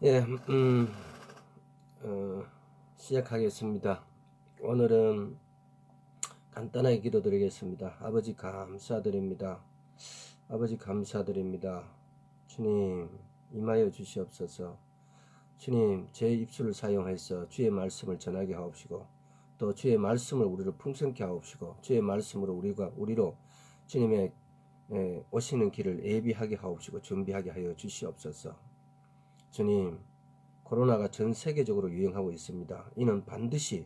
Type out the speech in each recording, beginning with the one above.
예, 시작하겠습니다. 오늘은 간단하게 기도드리겠습니다. 아버지 감사드립니다. 아버지 감사드립니다. 주님 임하여 주시옵소서. 주님 제 입술을 사용해서 주의 말씀을 전하게 하옵시고 또 주의 말씀을 우리로 풍성케 하옵시고 주의 말씀으로 우리로 주님의 오시는 길을 예비하게 하옵시고 준비하게 하여 주시옵소서. 주님, 코로나가 전 세계적으로 유행하고 있습니다. 이는 반드시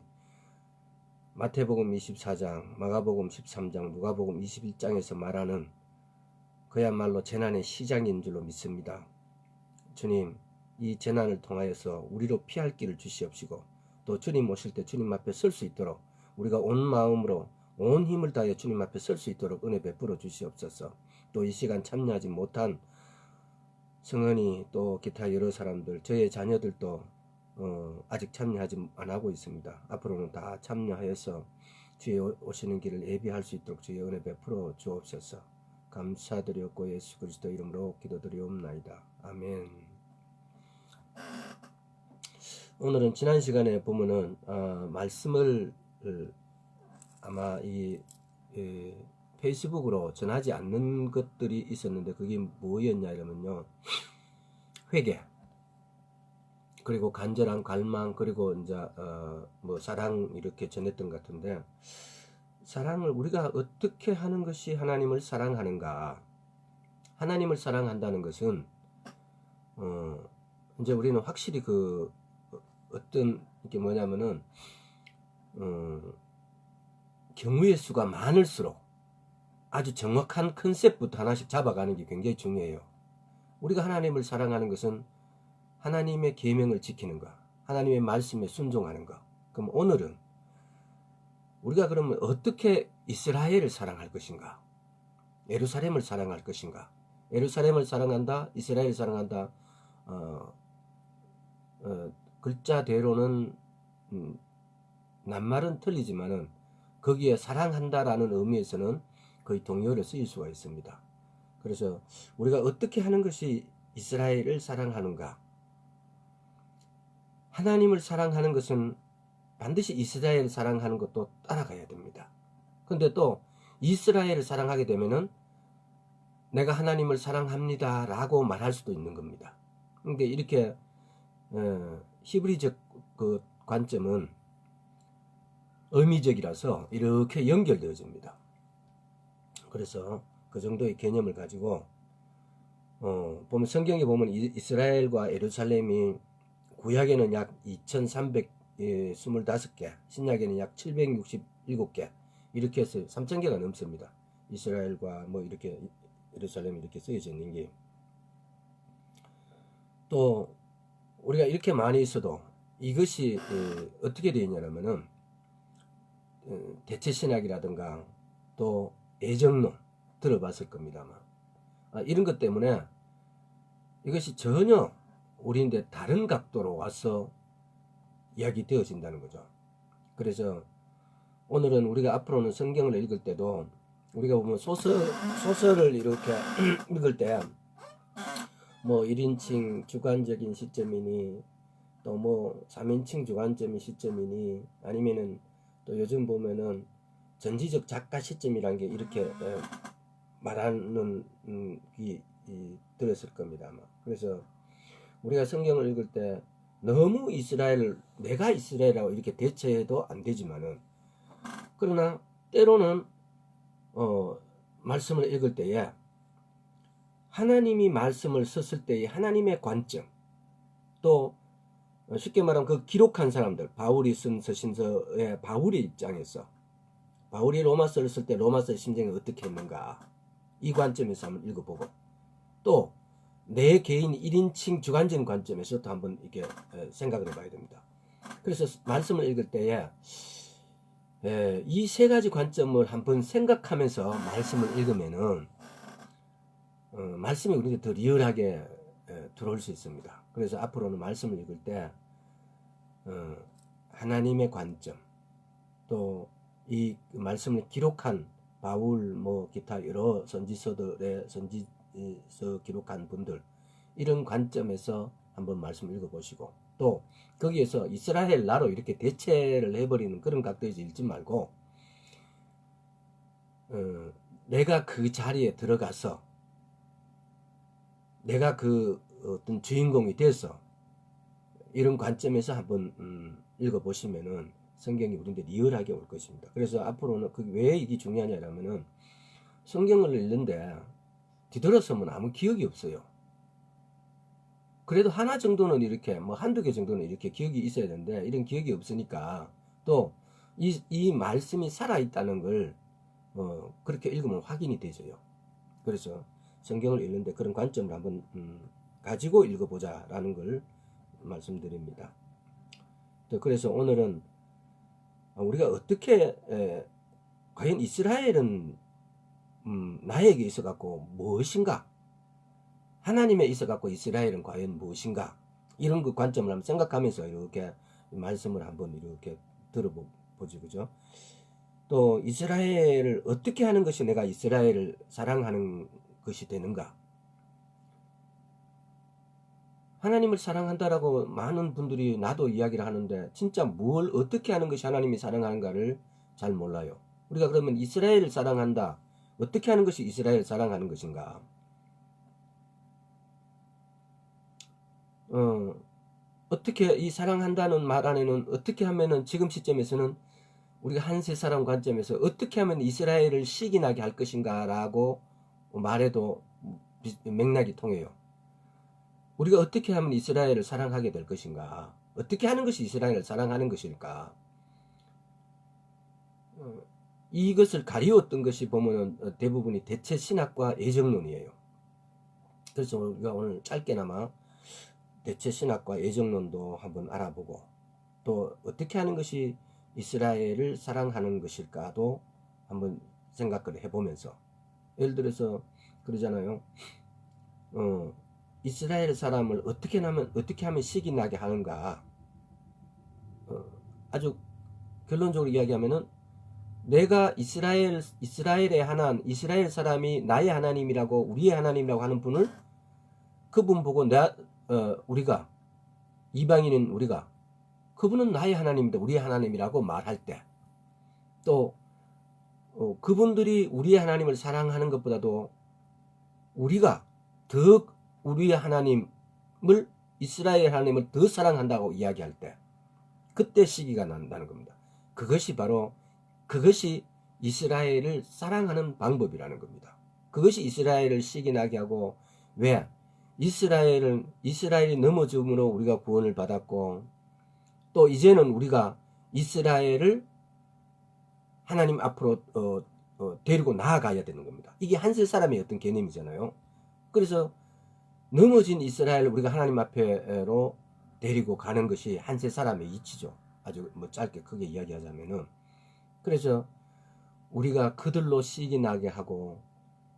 마태복음 24장, 마가복음 13장, 누가복음 21장에서 말하는 그야말로 재난의 시작인 줄로 믿습니다. 주님, 이 재난을 통하여서 우리로 피할 길을 주시옵시고 또 주님 오실 때 주님 앞에 설 수 있도록 우리가 온 마음으로 온 힘을 다하여 주님 앞에 설 수 있도록 은혜 베풀어 주시옵소서. 또 이 시간 참여하지 못한 성은이 또 기타 여러 사람들, 저의 자녀들도 아직 참여하지 안하고 있습니다. 앞으로는 다 참여하여서 주의 오시는 길을 예비할 수 있도록 주의 은혜 베풀어 주옵소서. 감사드렸고 예수 그리스도 이름으로 기도드리옵나이다. 아멘. 오늘은 지난 시간에 보면은 말씀을 아마 이 페이스북으로 전하지 않는 것들이 있었는데 그게 뭐였냐 이러면요, 회개, 그리고 간절한 갈망, 그리고 이제 뭐 사랑 이렇게 전했던 것 같은데, 사랑을 우리가 어떻게 하는 것이 하나님을 사랑하는가? 하나님을 사랑한다는 것은 이제 우리는 확실히 그 어떤 이게 뭐냐면은 경우의 수가 많을수록 아주 정확한 컨셉부터 하나씩 잡아가는 게 굉장히 중요해요. 우리가 하나님을 사랑하는 것은 하나님의 계명을 지키는 것, 하나님의 말씀에 순종하는 것. 그럼 오늘은 우리가 그러면 어떻게 이스라엘을 사랑할 것인가? 예루살렘을 사랑할 것인가? 예루살렘을 사랑한다, 이스라엘을 사랑한다. 글자대로는 낱말은 틀리지만은 거기에 사랑한다라는 의미에서는 거의 동요를 쓰일 수가 있습니다. 그래서 우리가 어떻게 하는 것이 이스라엘을 사랑하는가? 하나님을 사랑하는 것은 반드시 이스라엘을 사랑하는 것도 따라가야 됩니다. 근데 또 이스라엘을 사랑하게 되면은 내가 하나님을 사랑합니다 라고 말할 수도 있는 겁니다. 그러니까 이렇게 히브리적 그 관점은 의미적이라서 이렇게 연결되어집니다. 그래서 그 정도의 개념을 가지고 보면 성경에 보면 이스라엘과 예루살렘이 구약에는 약 2325개, 신약에는 약 767개 이렇게 해서 3000개가 넘습니다. 이스라엘과 뭐 이렇게 예루살렘이 이렇게 쓰여져 있는 게. 또 우리가 이렇게 많이 있어도 이것이 어떻게 되어 있냐면은 대체신학이라든가 또 애정론 들어봤을 겁니다만 이런 것 때문에 이것이 전혀 우리인데 다른 각도로 와서 이야기 되어진다는 거죠. 그래서 오늘은 우리가 앞으로는 성경을 읽을 때도 우리가 보면 소설을 이렇게 읽을 때 뭐 1인칭 주관적인 시점이니 또 뭐 3인칭 주관적인 시점이니 아니면은 또 요즘 보면은 전지적 작가 시점이란 게 이렇게 말하는 들었을 겁니다 아마. 그래서 우리가 성경을 읽을 때 너무 내가 이스라엘이라고 이렇게 대체해도 안 되지만은, 그러나 때로는 말씀을 읽을 때에 하나님이 말씀을 썼을 때의 하나님의 관점, 또 쉽게 말하면 그 기록한 사람들, 바울이 쓴 서신서의 바울의 입장에서 바울이 로마서를 쓸 때 로마서의 심정이 어떻게 했는가, 이 관점에서 한번 읽어보고 또 내 개인 1인칭 주관적인 관점에서 또 한번 이렇게 생각을 해봐야 됩니다. 그래서 말씀을 읽을 때에 이 세 가지 관점을 한번 생각하면서 말씀을 읽으면은 말씀이 우리에게 더 리얼하게 들어올 수 있습니다. 그래서 앞으로는 말씀을 읽을 때 하나님의 관점, 또 이 말씀을 기록한 바울 뭐 기타 여러 선지서들의 선지서 기록한 분들, 이런 관점에서 한번 말씀 읽어보시고, 또 거기에서 이스라엘 나로 이렇게 대체를 해버리는 그런 각도에서 읽지 말고, 내가 그 자리에 들어가서 내가 그 어떤 주인공이 돼서 이런 관점에서 한번 읽어보시면은 성경이 우리한테 리얼하게 올 것입니다. 그래서 앞으로는 왜 이게 중요하냐면은 성경을 읽는데 뒤돌아서면 아무 기억이 없어요. 그래도 하나 정도는 이렇게 뭐 한두 개 정도는 이렇게 기억이 있어야 되는데 이런 기억이 없으니까 또 이 말씀이 살아있다는 걸 그렇게 읽으면 확인이 되죠. 그래서 성경을 읽는데 그런 관점을 한번 가지고 읽어보자 라는 걸 말씀드립니다. 그래서 오늘은 우리가 어떻게 과연 이스라엘은 나에게 있어 갖고 무엇인가, 하나님에 있어 갖고 이스라엘은 과연 무엇인가, 이런 그 관점을 한번 생각하면서 이렇게 말씀을 한번 이렇게 들어보죠. 그죠? 또 이스라엘을 어떻게 하는 것이 내가 이스라엘을 사랑하는 것이 되는가. 하나님을 사랑한다라고 많은 분들이 나도 이야기를 하는데 진짜 뭘 어떻게 하는 것이 하나님이 사랑하는가를 잘 몰라요. 우리가 그러면 이스라엘을 사랑한다, 어떻게 하는 것이 이스라엘을 사랑하는 것인가. 어떻게 이 사랑한다는 말 안에는 어떻게 하면은 지금 시점에서는 우리가 한세 사람 관점에서 어떻게 하면 이스라엘을 시기나게 할 것인가 라고 말해도 맥락이 통해요. 우리가 어떻게 하면 이스라엘을 사랑하게 될 것인가, 어떻게 하는 것이 이스라엘을 사랑하는 것일까. 이것을 가리웠던 것이 보면은 대부분이 대체 신학과 예정론이에요. 그래서 우리가 오늘 짧게나마 대체 신학과 예정론도 한번 알아보고, 또 어떻게 하는 것이 이스라엘을 사랑하는 것일까도 한번 생각을 해보면서, 예를 들어서 그러잖아요. 이스라엘 사람을 어떻게 하면 식이 나게 하는가. 아주 결론적으로 이야기하면은 내가 이스라엘 사람이 나의 하나님이라고, 우리의 하나님이라고 하는 분을, 그분 보고 우리가 이방인인 우리가 그분은 나의 하나님이다, 우리의 하나님이라고 말할 때, 또 그분들이 우리의 하나님을 사랑하는 것보다도 우리가 더 우리의 하나님을, 이스라엘 하나님을 더 사랑한다고 이야기할 때, 그때 시기가 난다는 겁니다. 그것이 이스라엘을 사랑하는 방법이라는 겁니다. 그것이 이스라엘을 시기 나게 하고, 왜? 이스라엘이 넘어짐으로 우리가 구원을 받았고, 또 이제는 우리가 이스라엘을 하나님 앞으로 데리고 나아가야 되는 겁니다. 이게 한세 사람의 어떤 개념이잖아요. 그래서 넘어진 이스라엘을 우리가 하나님 앞에로 데리고 가는 것이 한세 사람의 이치죠. 아주 뭐 짧게 크게 이야기하자면은. 그래서 우리가 그들로 시기 나게 하고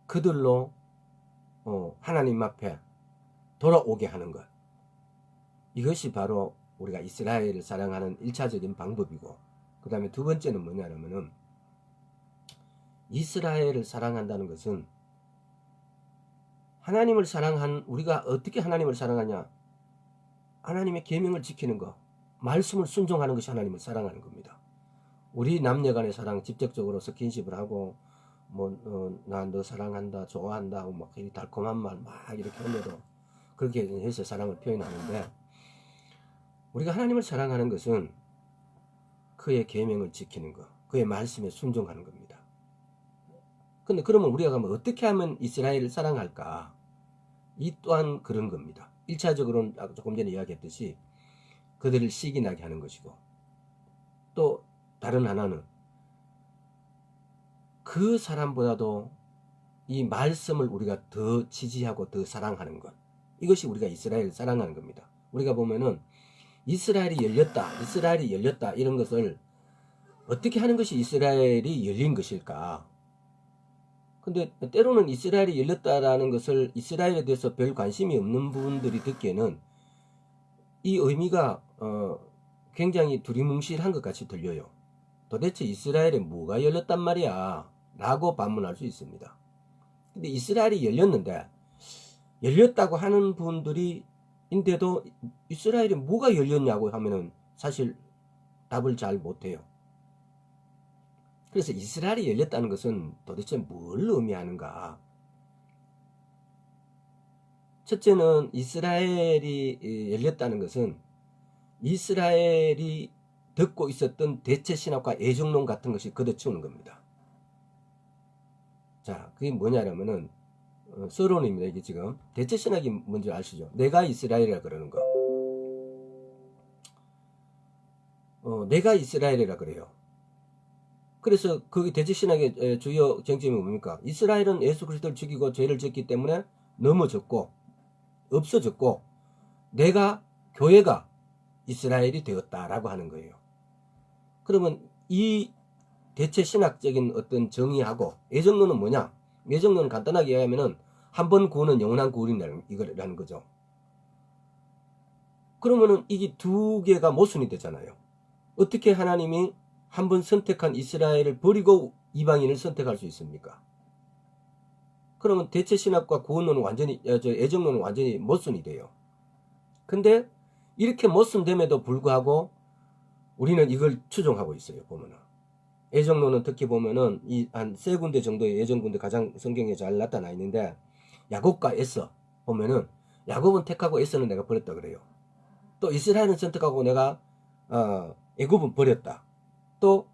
그들로 하나님 앞에 돌아오게 하는 것, 이것이 바로 우리가 이스라엘을 사랑하는 1차적인 방법이고, 그 다음에 두 번째는 뭐냐면은, 이스라엘을 사랑한다는 것은 우리가 어떻게 하나님을 사랑하냐, 하나님의 계명을 지키는 것, 말씀을 순종하는 것이 하나님을 사랑하는 겁니다. 우리 남녀간의 사랑 직접적으로 스킨십을 하고 나 너 사랑한다, 좋아한다 하고 막 이 달콤한 말 막 이렇게 하면도 그렇게 해서 사랑을 표현하는데, 우리가 하나님을 사랑하는 것은 그의 계명을 지키는 것, 그의 말씀에 순종하는 겁니다. 근데 그러면 우리가 어떻게 하면 이스라엘을 사랑할까? 이 또한 그런 겁니다. 1차적으로는 조금 전에 이야기했듯이 그들을 시기나게 하는 것이고, 또 다른 하나는 그 사람보다도 이 말씀을 우리가 더 지지하고 더 사랑하는 것, 이것이 우리가 이스라엘을 사랑하는 겁니다. 우리가 보면은 이스라엘이 열렸다 이런 것을 어떻게 하는 것이 이스라엘이 열린 것일까? 근데 때로는 이스라엘이 열렸다라는 것을 이스라엘에 대해서 별 관심이 없는 분들이 듣기에는 이 의미가 굉장히 두리뭉실한 것 같이 들려요. 도대체 이스라엘에 뭐가 열렸단 말이야? 라고 반문할 수 있습니다. 근데 이스라엘이 열렸는데, 열렸다고 하는 분들이 인데도 이스라엘이 뭐가 열렸냐고 하면은 사실 답을 잘 못해요. 그래서 이스라엘이 열렸다는 것은 도대체 뭘 의미하는가? 첫째는 이스라엘이 열렸다는 것은 이스라엘이 듣고 있었던 대체신학과 애정론 같은 것이 걷어치우는 겁니다. 자, 그게 뭐냐면은 서론입니다. 이게 지금 대체신학이 뭔지 아시죠? 내가 이스라엘이라 그러는 거. 내가 이스라엘이라 그래요. 그래서 그 대체신학의 주요 정점이 뭡니까? 이스라엘은 예수 그리스도를 죽이고 죄를 졌기 때문에 넘어졌고 없어졌고 내가 교회가 이스라엘이 되었다라고 하는 거예요. 그러면 이 대체신학적인 어떤 정의하고 예정론은 뭐냐? 예정론은 간단하게 이야기하면은 한 번 구원은 영원한 구원이라는 거죠. 그러면은 이게 두 개가 모순이 되잖아요. 어떻게 하나님이 한 번 선택한 이스라엘을 버리고 이방인을 선택할 수 있습니까? 그러면 대체신학과 구원론은 완전히 애정론은 완전히 모순이 돼요. 근데 이렇게 모순됨에도 불구하고 우리는 이걸 추종하고 있어요. 보면은 애정론은 특히 보면은 이 한 세 군데 정도의 애정군데 가장 성경에 잘 나타나 있는데 야곱과 에서 보면은 야곱은 택하고 에서는 내가 버렸다 그래요. 또 이스라엘은 선택하고 내가 애굽은 버렸다. 또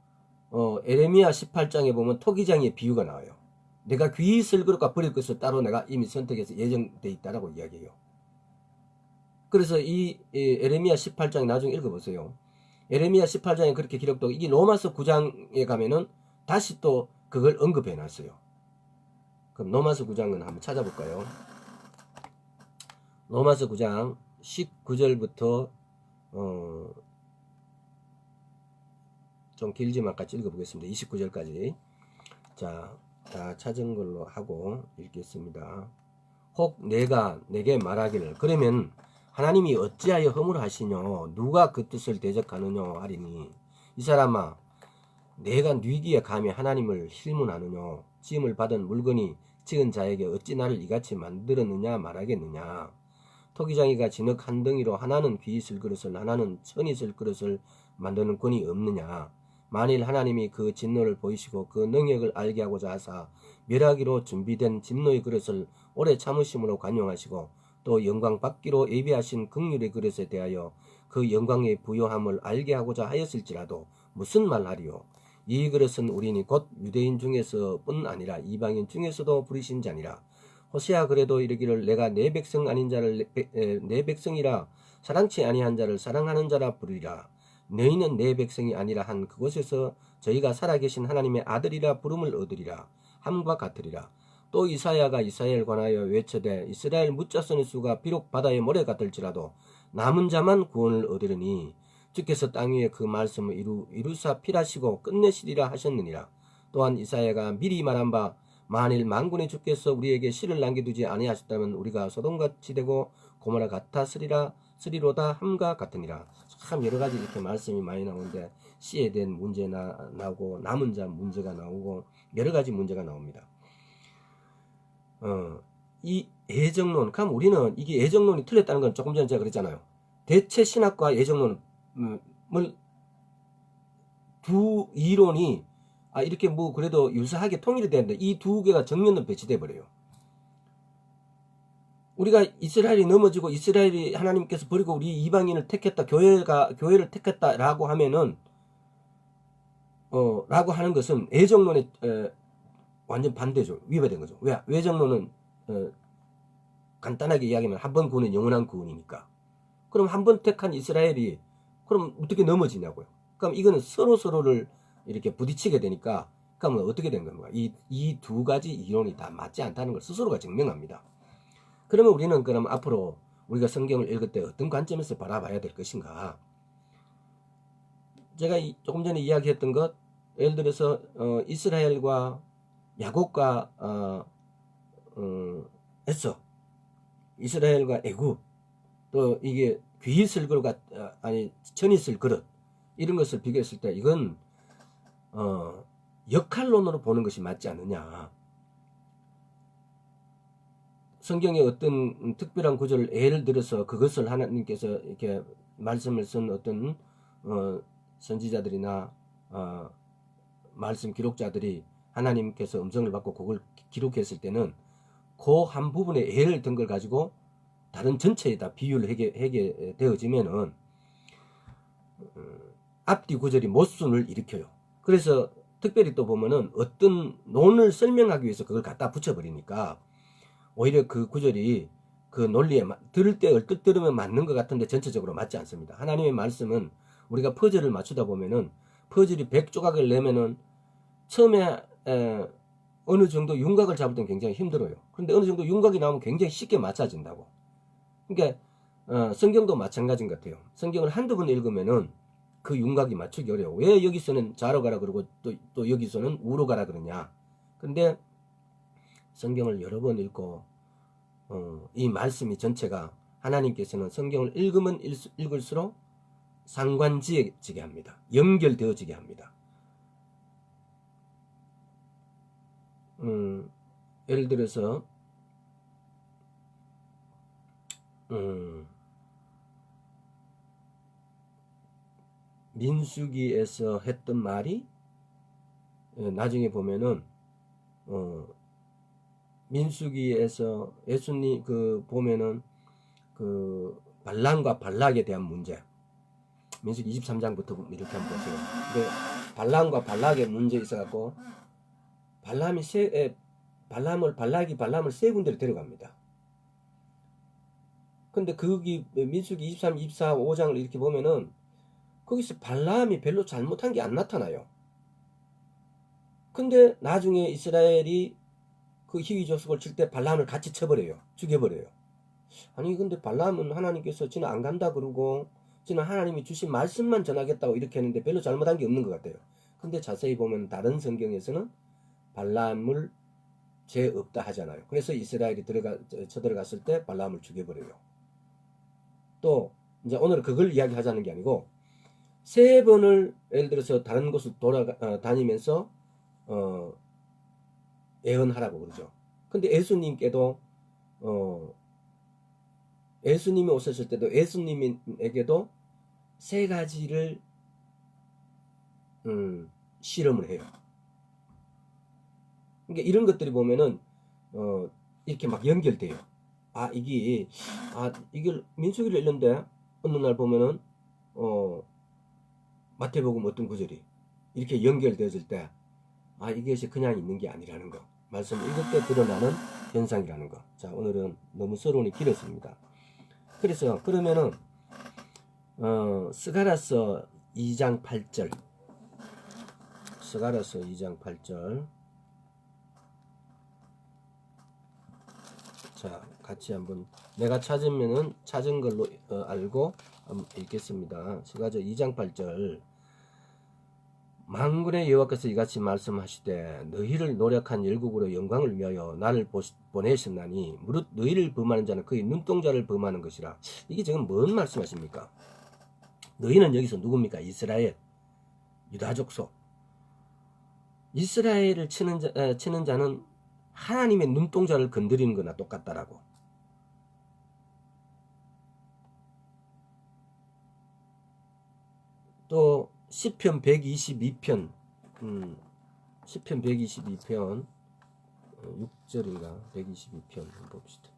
에레미야 18장에 보면 토기장의 비유가 나와요. 내가 귀히 쓸 것과 버릴 것을 따로 내가 이미 선택해서 예정돼 있다라고 이야기해요. 그래서 이 에레미야 18장 나중에 읽어보세요. 에레미야 18장에 그렇게 기록되고 이게 로마서 9장에 가면은 다시 또 그걸 언급해 놨어요. 그럼 로마서 9장은 한번 찾아볼까요? 로마서 9장 19절부터 좀 길지만 같이 읽어보겠습니다. 29절까지. 자, 다 찾은 걸로 하고 읽겠습니다. 혹 내가 내게 말하기를 그러면 하나님이 어찌하여 허물하시뇨 누가 그 뜻을 대적하느뇨 하리니 이 사람아 내가 뉘기에 감히 하나님을 힐문하느뇨 지음을 받은 물건이 찍은 자에게 어찌 나를 이같이 만들었느냐 말하겠느냐 토기장이가 진흙 한 덩이로 하나는 귀 있을 그릇을 하나는 천 있을 그릇을 만드는 권이 없느냐 만일 하나님이 그 진노를 보이시고 그 능력을 알게 하고자 하사 멸하기로 준비된 진노의 그릇을 오래 참으심으로 관용하시고 또 영광 받기로 예비하신 긍휼의 그릇에 대하여 그 영광의 부요함을 알게 하고자 하였을지라도 무슨 말하리요 이 그릇은 우리니 곧 유대인 중에서뿐 아니라 이방인 중에서도 부르신 자니라 호세아 그래도 이르기를 내가 내 백성 아닌 자를 내 백성이라 사랑치 아니한 자를 사랑하는 자라 부르리라 너희는 내 백성이 아니라 한 그곳에서 저희가 살아계신 하나님의 아들이라 부름을 얻으리라 함과 같으리라 또 이사야가 이스라엘 관하여 외쳐대 이스라엘 무자손의 수가 비록 바다의 모래 같을지라도 남은 자만 구원을 얻으리니 주께서 땅 위에 그 말씀을 이루사 필하시고 끝내시리라 하셨느니라 또한 이사야가 미리 말한 바 만일 만군의 주께서 우리에게 씨를 남겨두지 아니하셨다면 우리가 소돔같이 되고 고모라 같았으리로다 함과 같으니라 참 여러가지 이렇게 말씀이 많이 나오는데 씨에 대한 문제가 나오고 남은 자 문제가 나오고 여러가지 문제가 나옵니다. 이 애정론, 그럼 우리는 이게 애정론이 틀렸다는 건 조금 전에 제가 그랬잖아요. 대체 신학과 애정론을 두 이론이 이렇게 뭐 그래도 유사하게 통일이 되는데 이 두 개가 정면으로 배치돼 버려요. 우리가 이스라엘이 넘어지고 이스라엘이 하나님께서 버리고 우리 이방인을 택했다, 교회를 택했다라고 하면은 라고 하는 것은 애정론에 완전 반대죠. 위배된 거죠. 왜? 외정론은 간단하게 이야기하면 한 번 구원은 영원한 구원이니까. 그럼 한 번 택한 이스라엘이 그럼 어떻게 넘어지냐고요. 그럼 이거는 서로를 이렇게 부딪히게 되니까 그러면 어떻게 된 겁니까? 이 두 가지 이론이 다 맞지 않다는 걸 스스로가 증명합니다. 그러면 우리는 그럼 앞으로 우리가 성경을 읽을 때 어떤 관점에서 바라봐야 될 것인가? 제가 조금 전에 이야기했던 것, 예를 들어서 이스라엘과 야곱과 에서 이스라엘과 애굽 또 이게 귀 있을 그릇 아니 천 있을 그릇 이런 것을 비교했을 때 이건 역할론으로 보는 것이 맞지 않느냐. 성경의 어떤 특별한 구절을 예를 들어서 그것을 하나님께서 이렇게 말씀을 쓴 어떤 선지자들이나 말씀 기록자들이 하나님께서 음성을 받고 그걸 기록했을 때는 그 한 부분에 예를 든 걸 가지고 다른 전체에다 비유를 하게 되어지면은 앞뒤 구절이 모순을 일으켜요. 그래서 특별히 또 보면은 어떤 논을 설명하기 위해서 그걸 갖다 붙여버리니까 오히려 그 구절이 그 논리에 들을 때 얼뜻 들으면 맞는 것 같은데 전체적으로 맞지 않습니다. 하나님의 말씀은 우리가 퍼즐을 맞추다 보면은 퍼즐이 100조각을 내면은 처음에 어느 정도 윤곽을 잡을 때는 굉장히 힘들어요. 그런데 어느 정도 윤곽이 나오면 굉장히 쉽게 맞춰진다고. 그러니까 성경도 마찬가지인 것 같아요. 성경을 한두 번 읽으면은 그 윤곽이 맞추기 어려워. 왜 여기서는 좌로 가라 그러고 또 여기서는 우로 가라 그러냐. 근데 성경을 여러 번 읽고 이 말씀이 전체가 하나님께서는 성경을 읽으면 읽을수록 상관지어지게 합니다. 연결되어지게 합니다. 예를 들어서 민수기에서 했던 말이 나중에 보면은 민수기에서 예수님 보면은 발람과 발락에 대한 문제, 민수기 23장부터 이렇게 한번 보세요. 근데 발람과 발락의 문제 있어갖고 발락이 발람을 세 군데를 데려갑니다. 근데 거기 민수기 23, 24, 5장을 이렇게 보면은 거기서 발람이 별로 잘못한 게 안 나타나요. 근데 나중에 이스라엘이 그 희위 조속을 칠 때 발람을 같이 쳐버려요. 죽여버려요. 아니 근데 발람은 하나님께서 지는 안 간다 그러고 지는 하나님이 주신 말씀만 전하겠다고 이렇게 했는데 별로 잘못한 게 없는 것 같아요. 근데 자세히 보면 다른 성경에서는 발람을 죄 없다 하잖아요. 그래서 이스라엘이 쳐들어갔을 때 발람을 죽여버려요. 또 이제 오늘 그걸 이야기하자는 게 아니고 3번을 예를 들어서 다른 곳을 다니면서 예언하라고 그러죠. 근데 예수님께도 예수님이 오셨을 때도 예수님에게도 3가지를 실험을 해요. 그러니까 이런 것들이 보면은 이렇게 막 연결돼요. 이걸 민수기를 읽는데 어느 날 보면은 마태복음 어떤 구절이 이렇게 연결되어질 때 이것이 그냥 있는 게 아니라는 거, 말씀 읽을 때 드러나는 현상이라는 거. 자, 오늘은 너무 서론이 길었습니다. 그래서 그러면은 스가랴서 2장 8절, 스가랴서 2장 8절. 자, 같이 한번 내가 찾으면은 찾은 걸로 알고 한번 읽겠습니다. 스가랴서 2장 8절. 만군의 여호와께서 이같이 말씀하시되 너희를 노력한 열국으로 영광을 위하여 나를 보내셨나니 무릇 너희를 범하는 자는 그의 눈동자를 범하는 것이라. 이게 지금 뭔 말씀하십니까? 너희는 여기서 누굽니까? 이스라엘, 유다 족속. 이스라엘을 치는 자는 하나님의 눈동자를 건드리는 거나 똑같다라고. 또 시편 122편 122편 6절인가 122편 한번 봅시다.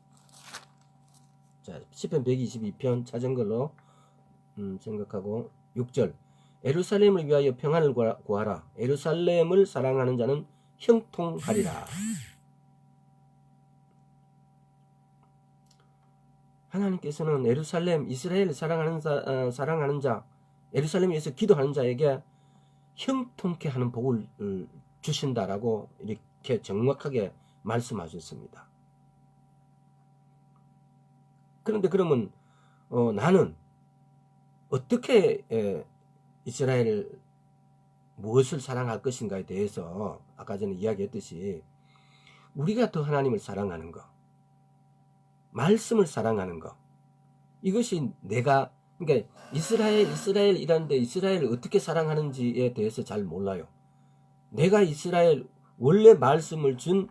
자, 시편 122편 찾은 걸로 생각하고 6절. 예루살렘을 위하여 평안을 구하라. 예루살렘을 사랑하는 자는 형통하리라. 하나님께서는 예루살렘, 이스라엘을 사랑하는 자, 예루살렘에 위해서 기도하는 자에게 형통케 하는 복을 주신다라고 이렇게 정확하게 말씀하셨습니다. 그런데 그러면 나는 어떻게 이스라엘을 무엇을 사랑할 것인가에 대해서 아까 전에 이야기했듯이 우리가 더 하나님을 사랑하는 거, 말씀을 사랑하는 거, 이것이 그러니까 이스라엘이라는데 이스라엘을 어떻게 사랑하는지에 대해서 잘 몰라요. 내가 이스라엘 원래 말씀을 준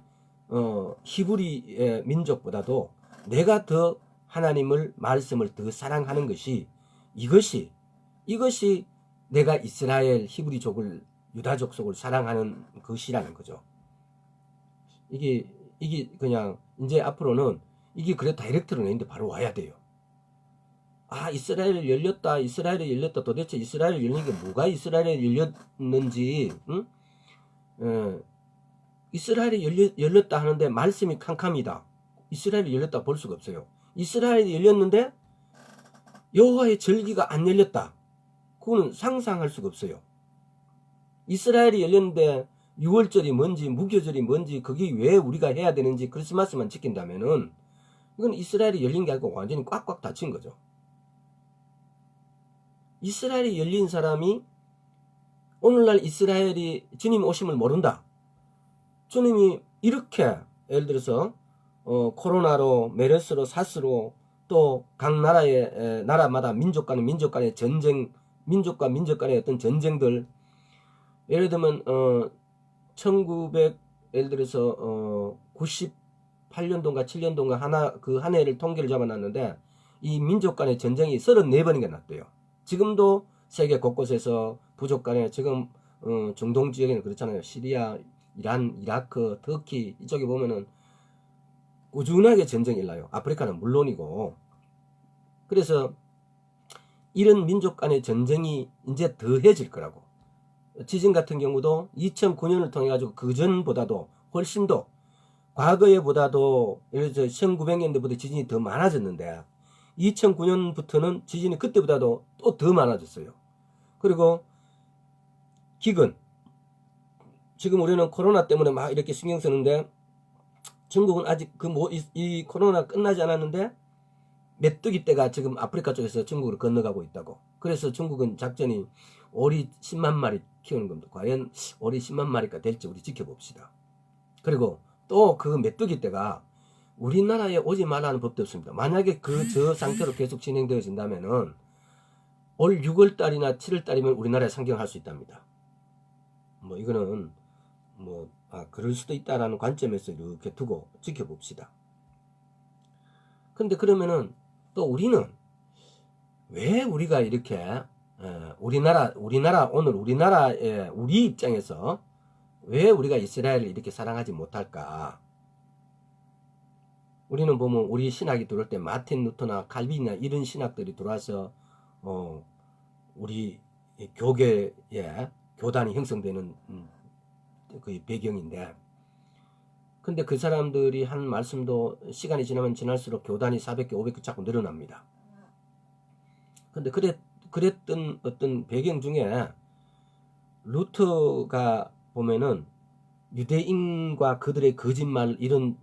히브리의 민족보다도 내가 더 하나님을 말씀을 더 사랑하는 것이 이것이 내가 이스라엘 히브리족을 유다족 속을 사랑하는 것이라는 거죠. 이게 그냥 이제 앞으로는 이게 그래 다이렉트로 내는데 바로 와야 돼요. 아, 이스라엘이 열렸다. 도대체 이스라엘이 열린 게 뭐가 이스라엘이 열렸는지, 응? 이스라엘이 열렸다 하는데 말씀이 캄캄이다. 이스라엘이 열렸다 볼 수가 없어요. 이스라엘이 열렸는데 여호와의 절기가 안 열렸다. 그거는 상상할 수가 없어요. 이스라엘이 열렸는데 6월절이 뭔지 무교절이 뭔지 그게 왜 우리가 해야 되는지 크리스마스만 지킨다면은 이건 이스라엘이 열린 게 아니고 완전히 꽉꽉 닫힌 거죠. 이스라엘이 열린 사람이 오늘날 이스라엘이 주님 오심을 모른다. 주님이 이렇게 예를 들어서 코로나로 메르스로 사스로 또 각 나라마다 민족 간의 전쟁, 민족과 민족 간의 어떤 전쟁들, 예를 들면 1900 예를 들어서 98년도인가 7년도인가 그 한 해를 통계를 잡아놨는데 이 민족 간의 전쟁이 34번인가 났대요. 지금도 세계 곳곳에서 부족 간에 지금 중동 지역에는 그렇잖아요. 시리아, 이란, 이라크, 터키 이쪽에 보면은 꾸준하게 전쟁이 일어나요. 아프리카는 물론이고. 그래서 이런 민족 간의 전쟁이 이제 더해질 거라고. 지진 같은 경우도 2009년을 통해 가지고 그전보다도 훨씬 더 과거에보다도 예를 들어 1900년대보다 지진이 더 많아졌는데 2009년부터는 지진이 그때보다도 또 더 많아졌어요. 그리고 기근, 지금 우리는 코로나 때문에 막 이렇게 신경 쓰는데 중국은 아직 이 코로나 끝나지 않았는데 메뚜기 떼가 지금 아프리카 쪽에서 중국으로 건너가고 있다고. 그래서 중국은 작전이 오리 10만 마리 키우는 겁니다. 과연 오리 10만 마리가 될지 우리 지켜봅시다. 그리고 또 그 메뚜기 떼가 우리나라에 오지 말라는 법도 없습니다. 만약에 저 상태로 계속 진행되어진다면은 올 6월달이나 7월달이면 우리나라에 상경할 수 있답니다. 뭐 이거는 그럴 수도 있다라는 관점에서 이렇게 두고 지켜봅시다. 근데 그러면은 또 우리는 왜 우리가 이렇게 우리나라의 우리 입장에서 왜 우리가 이스라엘을 이렇게 사랑하지 못할까? 우리는 보면 우리 신학이 들어올 때 마틴 루터나 칼빈이나 이런 신학들이 들어와서 우리 교계에 교단이 형성되는 그 배경인데, 근데 그 사람들이 한 말씀도 시간이 지나면 지날수록 교단이 400개, 500개 자꾸 늘어납니다. 근데 그랬던 어떤 배경 중에 루터가 보면은 유대인과 그들의 거짓말 이런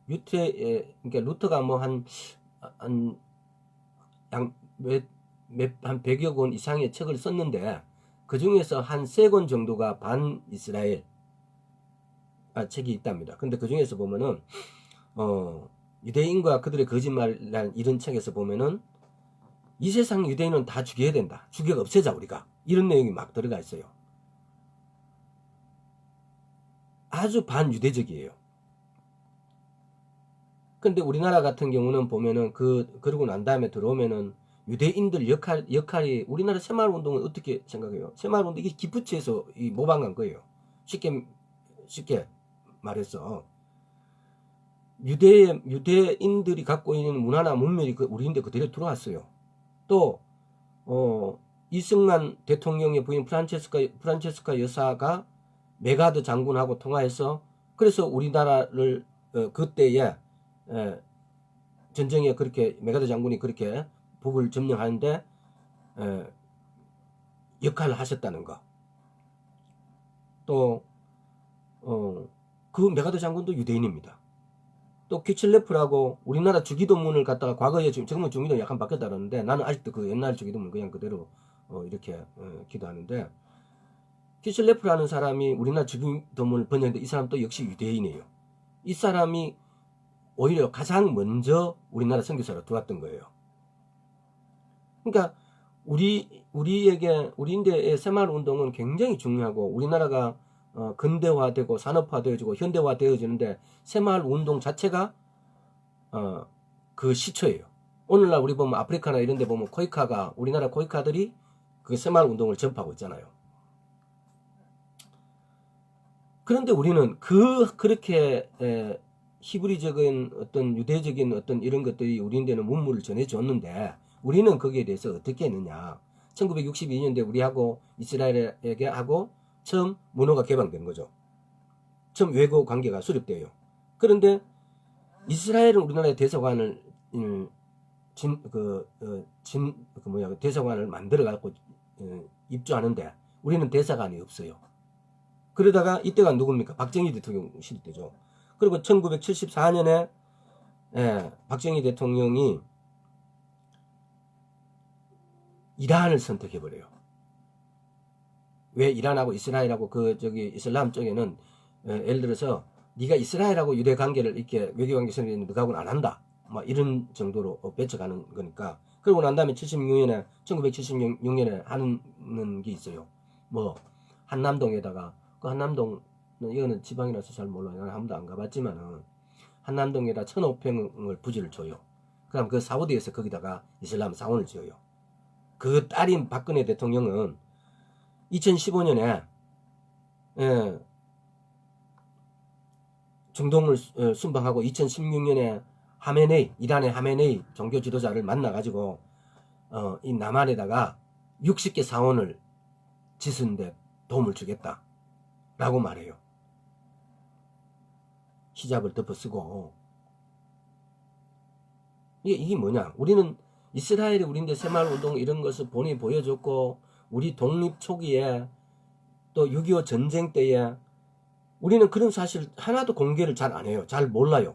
그러니까 루터가 뭐 한 100여 권 이상의 책을 썼는데 그 중에서 한 3권 정도가 반 이스라엘 책이 있답니다. 근데 그 중에서 보면은 유대인과 그들의 거짓말이라는 이런 책에서 보면은 이 세상 유대인은 다 죽여야 된다. 죽여 없애자 우리가. 이런 내용이 막 들어가 있어요. 아주 반유대적이에요. 근데 우리나라 같은 경우는 보면은 그러고 난 다음에 들어오면은 유대인들 역할이 우리나라 새마을운동은 어떻게 생각해요? 새마을운동 이게 기프치에서 모방한 거예요. 쉽게 말해서 유대인들이 갖고 있는 문화나 문명이 우리인데 그대로 들어왔어요. 또 이승만 대통령의 부인 프란체스카 여사가 메가드 장군하고 통화해서 그래서 우리나라를 그때에 전쟁에 그렇게 메가드 장군이 그렇게 북을 점령하는데 역할을 하셨다는 거. 또 그 메가드 장군도 유대인입니다. 또 키칠레프라고 우리나라 주기도문을 갖다가 과거에 지금은 주기도문 약간 바뀌었다 그러는데 나는 아직도 그 옛날 주기도문 그냥 그대로 이렇게 기도하는데, 키칠레프라는 사람이 우리나라 주기도문을 번역했는데 이 사람도 역시 유대인이에요. 이 사람이 오히려 가장 먼저 우리나라 선교사로 들어왔던 거예요. 그러니까 우리인대의 새마을운동은 굉장히 중요하고 우리나라가 근대화되고 산업화되어지고 현대화되어지는데 새마을 운동 자체가 그 시초예요. 오늘날 우리 보면 아프리카나 이런 데 보면 코이카가 우리나라 코이카들이 그 새마을 운동을 전파하고 있잖아요. 그런데 우리는 그렇게 히브리적인 어떤 유대적인 어떤 이런 것들이 우리한테는 문물을 전해줬는데 우리는 거기에 대해서 어떻게 했느냐. 1962년대 우리하고 이스라엘에게 하고 처음 문호가 개방된 거죠. 처음 외교 관계가 수립돼요. 그런데 이스라엘은 우리나라의 대사관을 대사관을 만들어 갖고 입주하는데 우리는 대사관이 없어요. 그러다가 이때가 누굽니까? 박정희 대통령 시대 때죠. 그리고 1974년에 박정희 대통령이 이란을 선택해버려요. 왜 이란하고 이스라엘하고 이슬람 쪽에는 예를 들어서 네가 이스라엘하고 유대 관계를 이렇게 외교 관계 선언했는데 너하고는 안 한다. 막 이런 정도로 뺏어가는 거니까. 그러고 난 다음에 1976년에 하는 게 있어요. 뭐 한남동에다가 그 한남동 이거는 지방이라서 잘 몰라요. 나는 한 번도 안 가봤지만은 한남동에다 1,500평을 부지를 줘요. 그럼 그 사우디에서 거기다가 이슬람 사원을 지어요. 그 딸인 박근혜 대통령은 2015년에 중동을 순방하고 2016년에 이란의 하메네이 종교 지도자를 만나가지고 이 남한에다가 60개 사원을 짓는데 도움을 주겠다 라고 말해요. 히잡을 덮어쓰고. 이게 뭐냐. 우리는 이스라엘이 우리인데 새마을운동 이런 것을 본인이 보여줬고 우리 독립 초기에 또 6.25 전쟁 때에 우리는 그런 사실 하나도 공개를 잘 안 해요. 잘 몰라요.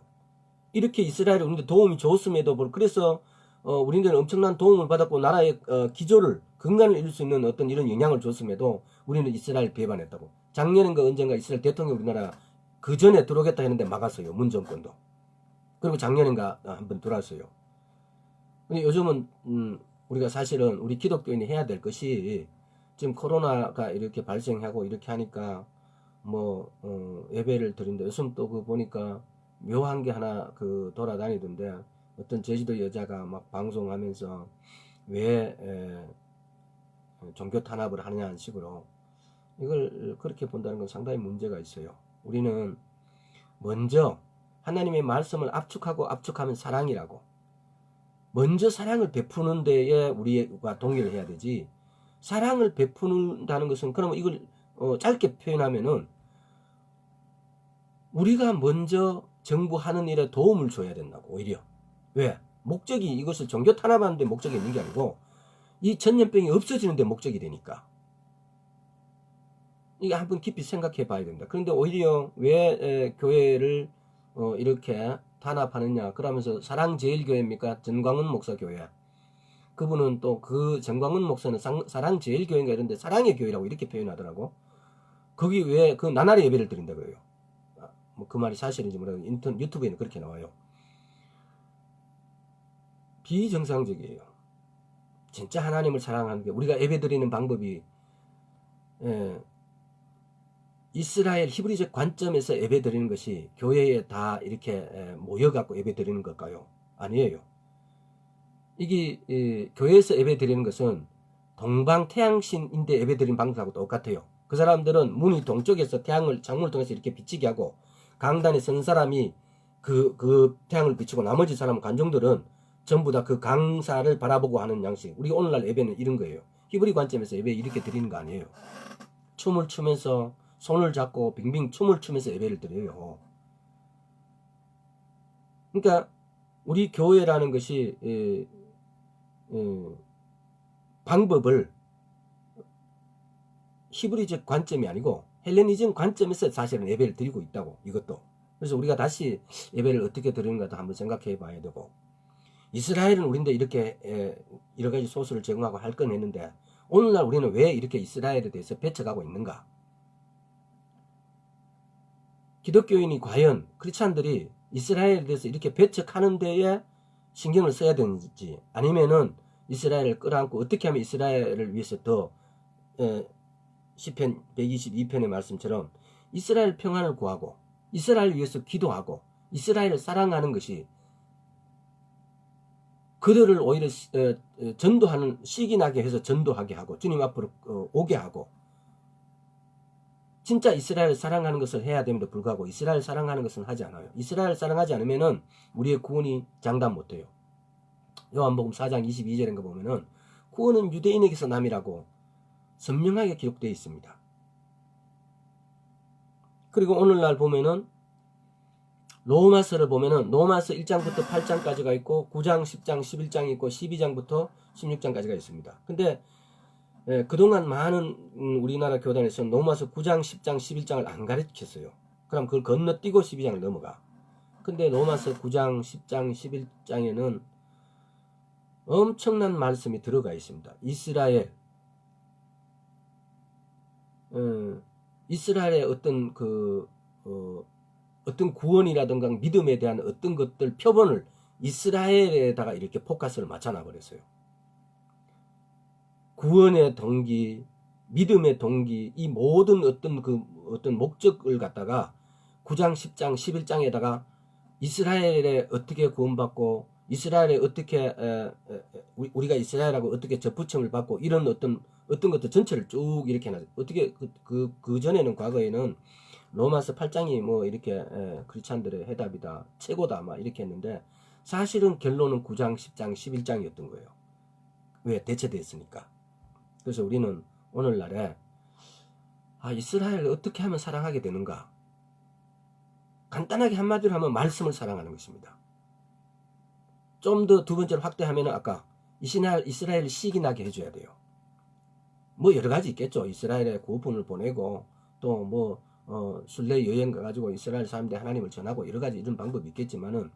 이렇게 이스라엘이 우리한테 도움이 줬음에도 불구하고 그래서 우리는 엄청난 도움을 받았고 나라의 기조를 근간을 잃을 수 있는 어떤 이런 영향을 줬음에도 우리는 이스라엘 배반했다고. 작년인가 언젠가 이스라엘 대통령 우리나라 그 전에 들어오겠다 했는데 막았어요. 문 정권도. 그리고 작년인가 한번 들어왔어요. 근데 요즘은 우리가 사실은 우리 기독교인이 해야 될 것이 지금 코로나가 이렇게 발생하고 이렇게 하니까 뭐 예배를 드린다. 요즘 또 그 보니까 묘한 게 하나 돌아다니던데 어떤 제주도 여자가 막 방송하면서 왜 종교 탄압을 하느냐는 식으로 이걸 그렇게 본다는 건 상당히 문제가 있어요. 우리는 먼저 하나님의 말씀을 압축하면 사랑이라고. 먼저 사랑을 베푸는 데에 우리가 동의를 해야 되지. 사랑을 베푸는다는 것은 그러면 이걸 짧게 표현하면은 우리가 먼저 정부 하는 일에 도움을 줘야 된다고. 오히려. 왜? 목적이 이것을 종교 탄압하는 데 목적이 있는 게 아니고 이 전염병이 없어지는 데 목적이 되니까. 이게 한번 깊이 생각해 봐야 된다. 그런데 오히려 왜 교회를 이렇게 탄압하느냐. 그러면서 사랑제일교회입니까? 전광훈 목사 교회. 그분은 또 그 전광훈 목사는 사랑제일교회인가 이런데 사랑의 교회라고 이렇게 표현하더라고. 거기 왜 그 나날의 예배를 드린다 그래요. 뭐 그 말이 사실인지 모르겠는데 유튜브에는 그렇게 나와요. 비정상적이에요. 진짜 하나님을 사랑하는 게 우리가 예배 드리는 방법이 이스라엘 히브리적 관점에서 예배 드리는 것이 교회에 다 이렇게 모여갖고 예배 드리는 걸까요? 아니에요. 이게 교회에서 예배 드리는 것은 동방 태양신인데 예배 드리는 방법하고 똑같아요. 그 사람들은 문이 동쪽에서 창문을 통해서 이렇게 비치게 하고 강단에 선 사람이 그 태양을 비추고 나머지 사람 관중들은 전부 다 그 강사를 바라보고 하는 양식. 우리 오늘날 예배는 이런 거예요. 히브리 관점에서 예배 이렇게 드리는 거 아니에요. 춤을 추면서 손을 잡고 빙빙 춤을 추면서 예배를 드려요. 그러니까 우리 교회라는 것이 방법을 히브리적 관점이 아니고 헬레니즘 관점에서 사실은 예배를 드리고 있다고. 이것도. 그래서 우리가 다시 예배를 어떻게 드리는가도 한번 생각해 봐야 되고, 이스라엘은 우리인데 이렇게 여러 가지 소스를 제공하고 할 건 했는데 오늘날 우리는 왜 이렇게 이스라엘에 대해서 배척하고 있는가? 기독교인이 과연 크리스찬들이 이스라엘에 대해서 이렇게 배척하는 데에 신경을 써야 되는지, 아니면은 이스라엘을 끌어안고 어떻게 하면 이스라엘을 위해서 더 시편 122편의 말씀처럼 이스라엘 평안을 구하고 이스라엘을 위해서 기도하고 이스라엘을 사랑하는 것이 그들을 오히려 전도하는 시기 나게 해서 전도하게 하고 주님 앞으로 오게 하고 진짜 이스라엘을 사랑하는 것을 해야 됨에도 불구하고 이스라엘 사랑하는 것은 하지 않아요. 이스라엘 사랑하지 않으면은 우리의 구원이 장담 못해요. 요한복음 4장 22절인가 보면은 구원은 유대인에게서 남이라고 선명하게 기록되어 있습니다. 그리고 오늘날 보면은 로마서를 보면은 로마서 1장부터 8장까지가 있고 9장, 10장, 11장이 있고 12장부터 16장까지가 있습니다. 근데 그동안 많은 우리나라 교단에서는 로마서 9장, 10장, 11장을 안 가르쳤어요. 그럼 그걸 건너뛰고 12장을 넘어가. 근데 로마서 9장, 10장, 11장에는 엄청난 말씀이 들어가 있습니다. 이스라엘의 어떤 어떤 구원이라든가 믿음에 대한 어떤 것들 표본을 이스라엘에다가 이렇게 포커스를 맞춰놔 버렸어요. 구원의 동기, 믿음의 동기, 이 모든 어떤 목적을 갖다가 9장, 10장, 11장에다가 이스라엘에 어떻게 구원받고 이스라엘에 어떻게 우리가 이스라엘하고 어떻게 접붙임을 받고 이런 어떤 것들 전체를 쭉 이렇게 해놨어요. 어떻게 그 전에는 과거에는 로마서 8장이 뭐 이렇게 크리스찬들의 해답이다, 최고다 막 이렇게 했는데 사실은 결론은 9장, 10장, 11장이었던 거예요. 왜? 대체됐으니까. 그래서 우리는 오늘날에 이스라엘을 어떻게 하면 사랑하게 되는가? 간단하게 한마디로 하면 말씀을 사랑하는 것입니다. 좀 더 두 번째로 확대하면 아까 이스라엘을 시기나게 해줘야 돼요. 뭐 여러 가지 있겠죠. 이스라엘에 구원을 보내고 또 뭐 순례 여행 가가지고 이스라엘 사람들 하나님을 전하고 여러 가지 이런 방법이 있겠지만은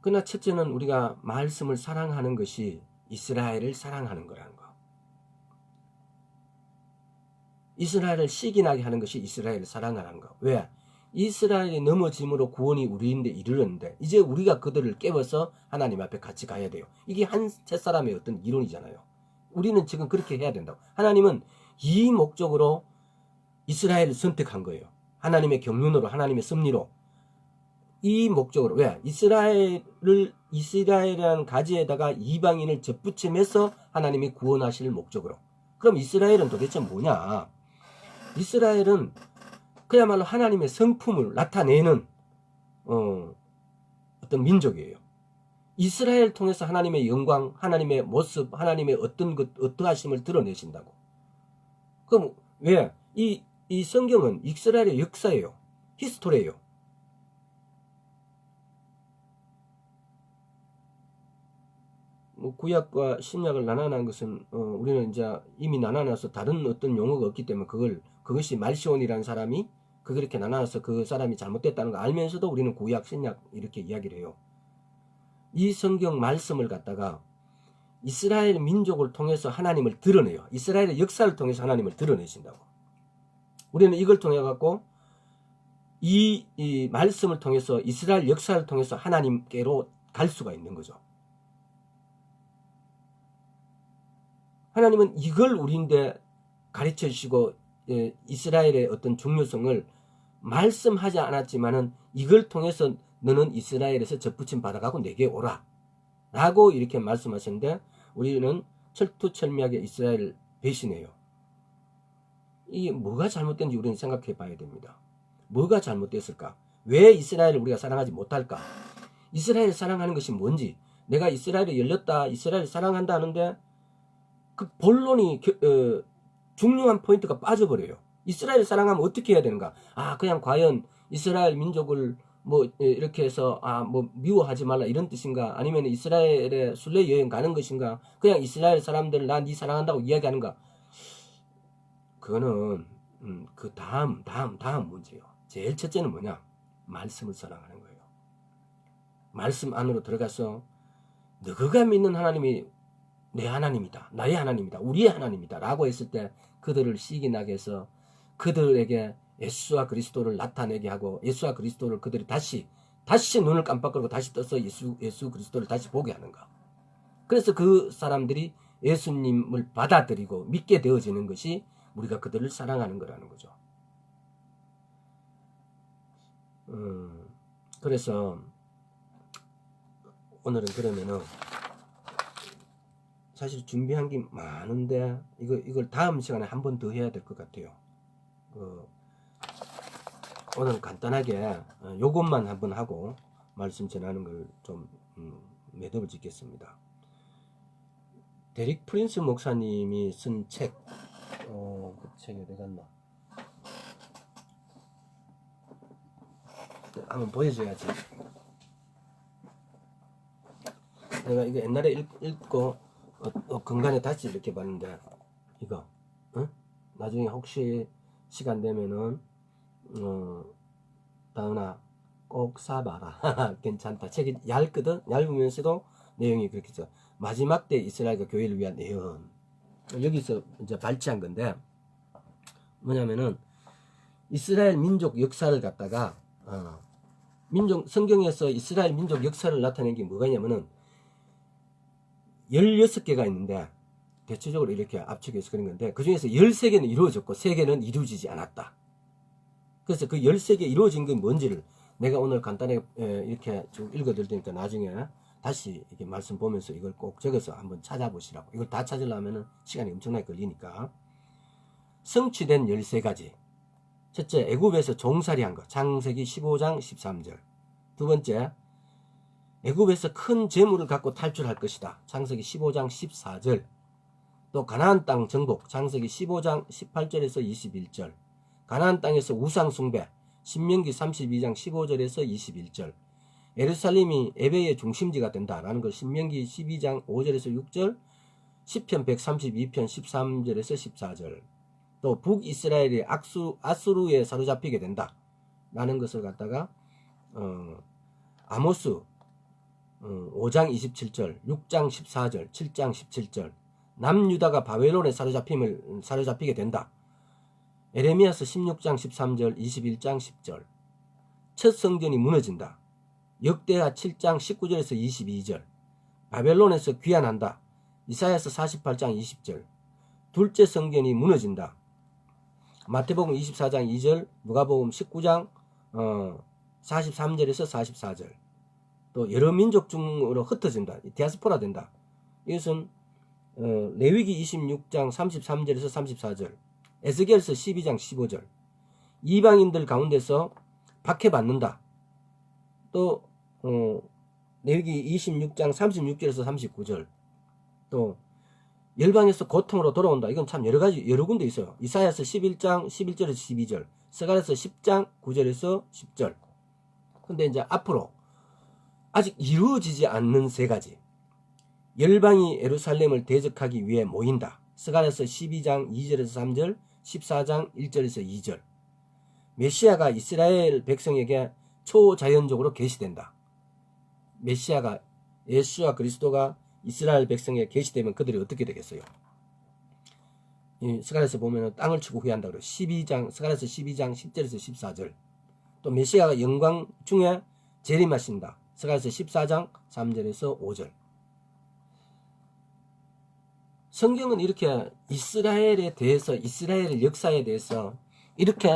그러나 첫째는 우리가 말씀을 사랑하는 것이 이스라엘을 사랑하는 거라는 거. 이스라엘을 시기나게 하는 것이 이스라엘을 사랑하는 거. 왜? 이스라엘이 넘어짐으로 구원이 우리인데 이르렀는데 이제 우리가 그들을 깨워서 하나님 앞에 같이 가야 돼요. 이게 한 셋사람의 어떤 이론이잖아요. 우리는 지금 그렇게 해야 된다고. 하나님은 이 목적으로 이스라엘을 선택한 거예요. 하나님의 경륜으로, 하나님의 섭리로. 이 목적으로. 왜? 이스라엘이라는 가지에다가 이방인을 접붙임해서 하나님이 구원하실 목적으로. 그럼 이스라엘은 도대체 뭐냐? 이스라엘은 그야말로 하나님의 성품을 나타내는 어떤 민족이에요. 이스라엘 통해서 하나님의 영광, 하나님의 모습, 하나님의 어떠하심을 드러내신다고. 그럼 왜? 이 성경은 이스라엘의 역사예요. 히스토리예요. 뭐 구약과 신약을 나눠난 것은 우리는 이제 이미 나눠놔서 다른 어떤 용어가 없기 때문에 그것이 말시온이라는 사람이 그렇게 나눠서 그 사람이 잘못됐다는 거 알면서도 우리는 구약, 신약 이렇게 이야기를 해요. 이 성경 말씀을 갖다가 이스라엘 민족을 통해서 하나님을 드러내요. 이스라엘의 역사를 통해서 하나님을 드러내신다고. 우리는 이걸 통해 갖고 이 말씀을 통해서 이스라엘 역사를 통해서 하나님께로 갈 수가 있는 거죠. 하나님은 이걸 우리인데 가르쳐 주시고 이스라엘의 어떤 중요성을 말씀하지 않았지만은 이걸 통해서 너는 이스라엘에서 접붙임 받아가고 내게 오라 라고 이렇게 말씀하셨는데 우리는 철두철미하게 이스라엘을 배신해요. 이게 뭐가 잘못된지 우리는 생각해 봐야 됩니다. 뭐가 잘못됐을까? 왜 이스라엘을 우리가 사랑하지 못할까? 이스라엘을 사랑하는 것이 뭔지, 내가 이스라엘에 열렸다, 이스라엘을 사랑한다 하는데 그 본론이 중요한 포인트가 빠져버려요. 이스라엘을 사랑하면 어떻게 해야 되는가? 그냥 과연 이스라엘 민족을 뭐 이렇게 해서 뭐 미워하지 말라 이런 뜻인가? 아니면 이스라엘에 순례 여행 가는 것인가? 그냥 이스라엘 사람들 나 네 사랑한다고 이야기하는가? 그거는 그 다음 문제예요. 제일 첫째는 뭐냐? 말씀을 사랑하는 거예요. 말씀 안으로 들어가서 너가 믿는 하나님이 내 하나님이다, 나의 하나님이다, 우리의 하나님이다 라고 했을 때 그들을 시기나게 해서 그들에게 예수와 그리스도를 나타내게 하고 예수와 그리스도를 그들이 다시 눈을 깜빡거리고 다시 떠서 예수 그리스도를 다시 보게 하는가. 그래서 그 사람들이 예수님을 받아들이고 믿게 되어지는 것이 우리가 그들을 사랑하는 거라는 거죠. 그래서 오늘은 그러면은 사실 준비한 게 많은데 이걸 다음 시간에 한 번 더 해야 될 것 같아요. 오늘 간단하게 요것만 한번 하고 말씀 전하는 걸 좀 매듭을 짓겠습니다. 데릭 프린스 목사님이 쓴 책, 그 책이 어디 갔나? 한번 보여줘야지. 내가 이거 옛날에 읽고 건강에 다시 이렇게 봤는데 이거 응? 나중에 혹시 시간 되면은 다은아 꼭 사봐라. 괜찮다. 책이 얇거든. 얇으면서도 내용이 그렇게 있어. 마지막 때 이스라엘과 교회를 위한 예언. 여기서 이제 발췌한 건데 뭐냐면은 이스라엘 민족 역사를 갖다가 성경에서 이스라엘 민족 역사를 나타낸 게 뭐가 있냐면은 16개가 있는데 대체적으로 이렇게 압축해서 그런 건데 그 중에서 13개는 이루어졌고 3개는 이루어지지 않았다. 그래서 그 13개 이루어진 게 뭔지를 내가 오늘 간단하게 이렇게 쭉 읽어드릴 테니까 나중에 다시 이렇게 말씀 보면서 이걸 꼭 적어서 한번 찾아보시라고. 이걸 다 찾으려면 시간이 엄청나게 걸리니까. 성취된 13가지. 첫째, 애굽에서 종살이 한 것. 창세기 15장 13절. 두 번째, 애굽에서 큰 재물을 갖고 탈출할 것이다. 창세기 15장 14절. 또 가나안 땅 정복. 창세기 15장 18절에서 21절. 가나안 땅에서 우상 숭배. 신명기 32장 15절에서 21절. 예루살렘이 예배의 중심지가 된다라는 걸 신명기 12장 5절에서 6절, 시편 132편 13절에서 14절. 또 북이스라엘이 아수르에 사로잡히게 된다라는 것을 갖다가 아모스 5장 27절, 6장 14절, 7장 17절. 남유다가 바벨론에 사로잡히게 된다. 에레미야서 16장 13절, 21장 10절. 첫 성전이 무너진다. 역대하 7장 19절에서 22절. 바벨론에서 귀환한다. 이사야서 48장 20절. 둘째 성전이 무너진다. 마태복음 24장 2절, 누가복음 19장 43절에서 44절. 또 여러 민족 중으로 흩어진다. 디아스포라 된다. 이것은 레위기 26장 33절에서 34절. 에스겔서 12장 15절. 이방인들 가운데서 박해받는다. 또 레위기 26장 36절에서 39절. 또 열방에서 고통으로 돌아온다. 이건 참 여러 군데 있어요. 이사야서 11장 11절에서 12절. 스가랴서 10장 9절에서 10절. 근데 이제 앞으로 아직 이루어지지 않는 세 가지. 열방이 예루살렘을 대적하기 위해 모인다. 스가랴서 12장 2절에서 3절, 14장 1절에서 2절. 메시아가 이스라엘 백성에게 초자연적으로 계시된다. 메시아가 예수와 그리스도가 이스라엘 백성에 계시되면 그들이 어떻게 되겠어요? 스가랴서 보면 땅을 치고 후회한다 그래요. 스가랴서 12장 10절에서 14절. 또 메시아가 영광 중에 재림하신다. 스가랴서 14장 3절에서 5절. 성경은 이렇게 이스라엘에 대해서, 이스라엘 역사에 대해서 이렇게